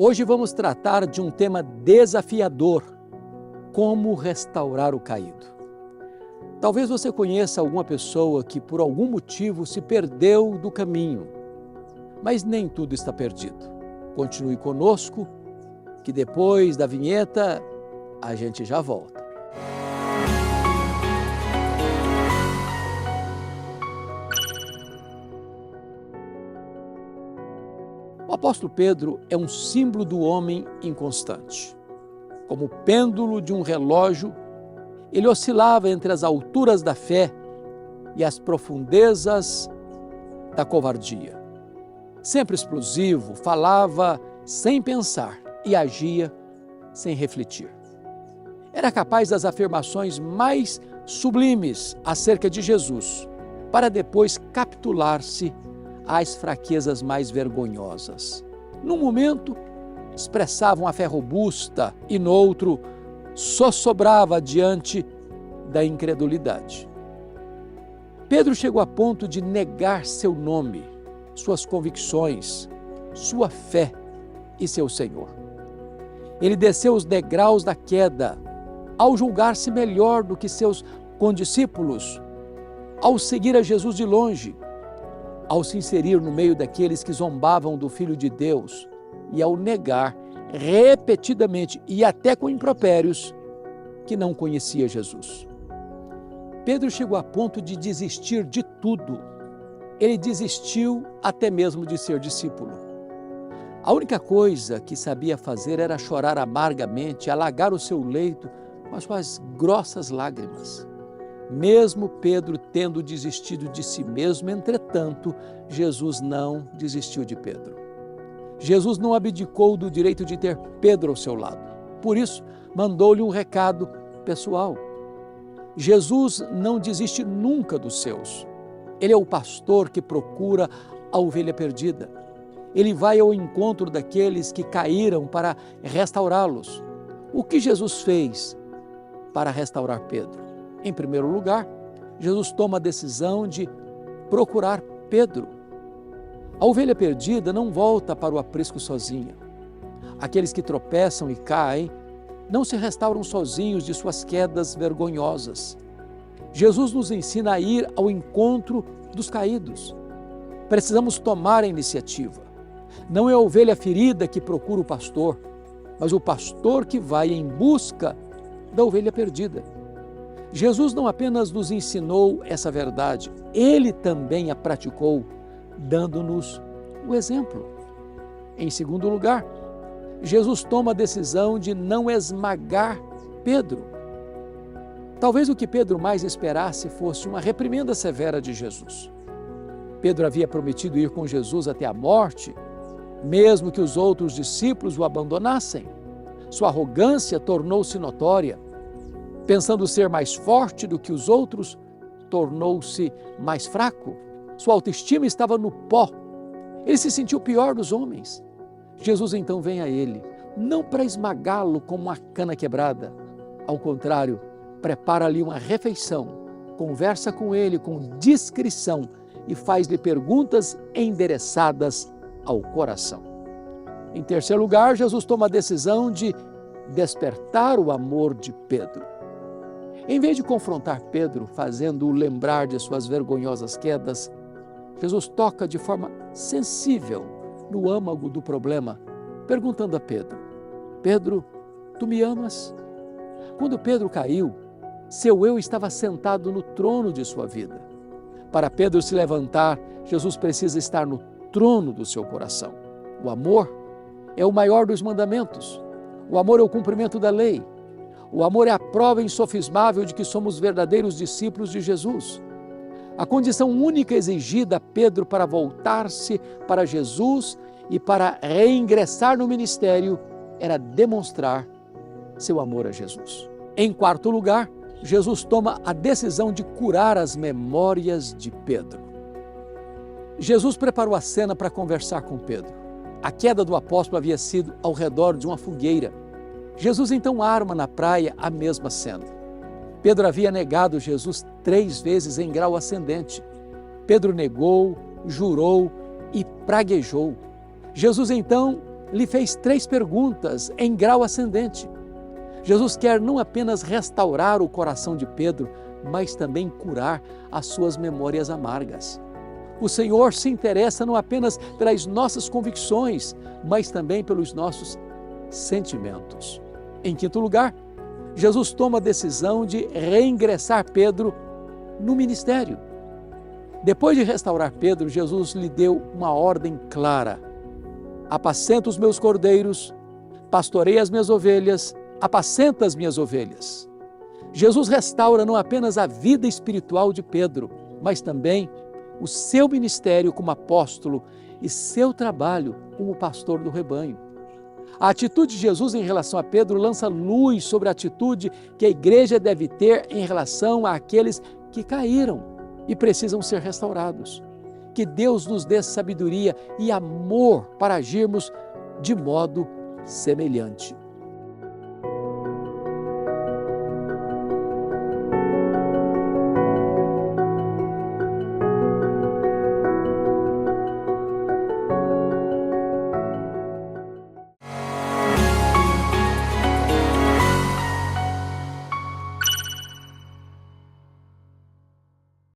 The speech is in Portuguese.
Hoje vamos tratar de um tema desafiador: como restaurar o caído. Talvez você conheça alguma pessoa que por algum motivo se perdeu do caminho, mas nem tudo está perdido. Continue conosco, que depois da vinheta a gente já volta. O apóstolo Pedro é um símbolo do homem inconstante. Como o pêndulo de um relógio, ele oscilava entre as alturas da fé e as profundezas da covardia. Sempre explosivo, falava sem pensar e agia sem refletir. Era capaz das afirmações mais sublimes acerca de Jesus, para depois capitular-se às fraquezas mais vergonhosas. Num momento, expressava uma fé robusta e no outro, sossobrava diante da incredulidade. Pedro chegou a ponto de negar seu nome, suas convicções, sua fé e seu Senhor. Ele desceu os degraus da queda ao julgar-se melhor do que seus condiscípulos, ao seguir a Jesus de longe, ao se inserir no meio daqueles que zombavam do Filho de Deus e ao negar repetidamente e até com impropérios que não conhecia Jesus. Pedro chegou a ponto de desistir de tudo. Ele desistiu até mesmo de ser discípulo. A única coisa que sabia fazer era chorar amargamente, alagar o seu leito com as suas grossas lágrimas. Mesmo Pedro tendo desistido de si mesmo, entretanto, Jesus não desistiu de Pedro. Jesus não abdicou do direito de ter Pedro ao seu lado. Por isso, mandou-lhe um recado pessoal. Jesus não desiste nunca dos seus. Ele é o pastor que procura a ovelha perdida. Ele vai ao encontro daqueles que caíram para restaurá-los. O que Jesus fez para restaurar Pedro? Em primeiro lugar, Jesus toma a decisão de procurar Pedro. A ovelha perdida não volta para o aprisco sozinha. Aqueles que tropeçam e caem não se restauram sozinhos de suas quedas vergonhosas. Jesus nos ensina a ir ao encontro dos caídos. Precisamos tomar a iniciativa. Não é a ovelha ferida que procura o pastor, mas o pastor que vai em busca da ovelha perdida. Jesus não apenas nos ensinou essa verdade, ele também a praticou, dando-nos o exemplo. Em segundo lugar, Jesus toma a decisão de não esmagar Pedro. Talvez o que Pedro mais esperasse fosse uma reprimenda severa de Jesus. Pedro havia prometido ir com Jesus até a morte, mesmo que os outros discípulos o abandonassem. Sua arrogância tornou-se notória. Pensando ser mais forte do que os outros, tornou-se mais fraco. Sua autoestima estava no pó. Ele se sentiu o pior dos homens. Jesus então vem a ele, não para esmagá-lo como uma cana quebrada. Ao contrário, prepara-lhe uma refeição, conversa com ele com discrição e faz-lhe perguntas endereçadas ao coração. Em terceiro lugar, Jesus toma a decisão de despertar o amor de Pedro. Em vez de confrontar Pedro, fazendo-o lembrar de suas vergonhosas quedas, Jesus toca de forma sensível no âmago do problema, perguntando a Pedro: Pedro, tu me amas? Quando Pedro caiu, seu eu estava sentado no trono de sua vida. Para Pedro se levantar, Jesus precisa estar no trono do seu coração. O amor é o maior dos mandamentos. O amor é o cumprimento da lei. O amor é a prova insofismável de que somos verdadeiros discípulos de Jesus. A condição única exigida a Pedro para voltar-se para Jesus e para reingressar no ministério era demonstrar seu amor a Jesus. Em quarto lugar, Jesus toma a decisão de curar as memórias de Pedro. Jesus preparou a cena para conversar com Pedro. A queda do apóstolo havia sido ao redor de uma fogueira. Jesus então arma na praia a mesma cena. Pedro havia negado Jesus 3 vezes em grau ascendente. Pedro negou, jurou e praguejou. Jesus então lhe fez 3 perguntas em grau ascendente. Jesus quer não apenas restaurar o coração de Pedro, mas também curar as suas memórias amargas. O Senhor se interessa não apenas pelas nossas convicções, mas também pelos nossos sentimentos. Em quinto lugar, Jesus toma a decisão de reingressar Pedro no ministério. Depois de restaurar Pedro, Jesus lhe deu uma ordem clara: apacenta os meus cordeiros, pastorei as minhas ovelhas, apacenta as minhas ovelhas. Jesus restaura não apenas a vida espiritual de Pedro, mas também o seu ministério como apóstolo e seu trabalho como pastor do rebanho. A atitude de Jesus em relação a Pedro lança luz sobre a atitude que a igreja deve ter em relação àqueles que caíram e precisam ser restaurados. Que Deus nos dê sabedoria e amor para agirmos de modo semelhante.